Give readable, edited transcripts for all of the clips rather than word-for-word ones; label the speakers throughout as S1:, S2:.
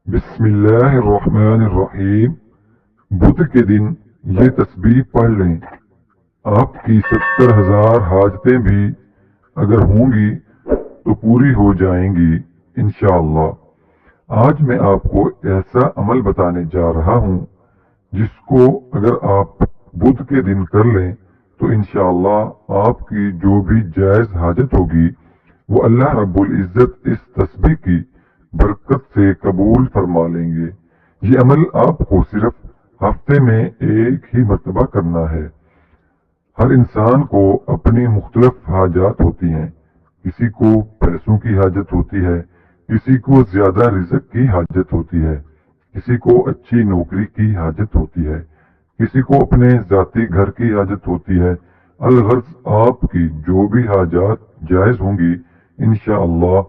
S1: بسم اللہ الرحمن الرحیم۔ بدھ کے دن یہ تسبیح پڑھ لیں، آپ کی 70,000 حاجتیں بھی اگر ہوں گی تو پوری ہو جائیں گی انشاءاللہ۔ آج میں آپ کو ایسا عمل بتانے جا رہا ہوں جس کو اگر آپ بدھ کے دن کر لیں تو انشاءاللہ آپ کی جو بھی جائز حاجت ہوگی وہ اللہ رب العزت اس تسبیح کی برکت سے قبول فرما لیں گے۔ یہ عمل آپ کو صرف ہفتے میں ایک ہی مرتبہ کرنا ہے۔ ہر انسان کو اپنی مختلف حاجات ہوتی ہیں، کسی کو پیسوں کی حاجت ہوتی ہے، کسی کو زیادہ رزق کی حاجت ہوتی ہے، کسی کو اچھی نوکری کی حاجت ہوتی ہے، کسی کو اپنے ذاتی گھر کی حاجت ہوتی ہے۔ الغرض آپ کی جو بھی حاجات جائز ہوں گی انشاءاللہ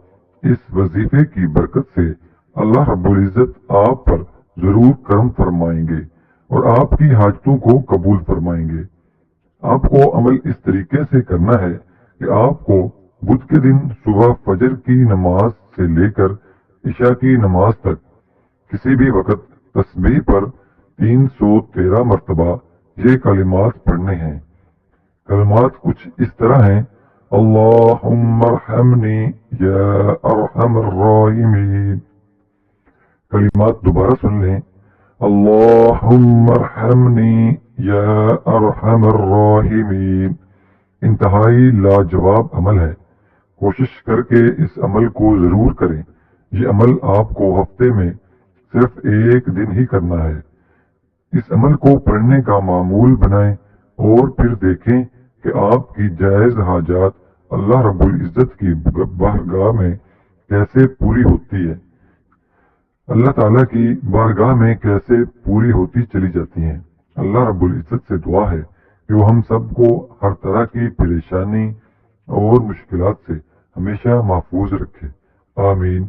S1: اس وظیفے کی برکت سے اللہ رب العزت آپ پر ضرور کرم فرمائیں گے اور آپ کی حاجتوں کو قبول فرمائیں گے۔ آپ کو عمل اس طریقے سے کرنا ہے کہ آپ کو بدھ کے دن صبح فجر کی نماز سے لے کر عشاء کی نماز تک کسی بھی وقت تسبیح پر 313 مرتبہ یہ کلمات پڑھنے ہیں۔ کلمات کچھ اس طرح ہیں: اللہم ارحمنی یا ارحم الراحمین۔ کلمات دوبارہ سن لیں: اللہم ارحمنی یا ارحم الراحمین۔ انتہائی لاجواب عمل ہے، کوشش کر کے اس عمل کو ضرور کریں۔ یہ عمل آپ کو ہفتے میں صرف ایک دن ہی کرنا ہے۔ اس عمل کو پڑھنے کا معمول بنائیں اور پھر دیکھیں کہ آپ کی جائز حاجات اللہ رب العزت کی بارگاہ میں کیسے پوری ہوتی ہے، اللہ تعالیٰ کی بارگاہ میں کیسے پوری ہوتی چلی جاتی ہیں۔ اللہ رب العزت سے دعا ہے کہ وہ ہم سب کو ہر طرح کی پریشانی اور مشکلات سے ہمیشہ محفوظ رکھے، آمین۔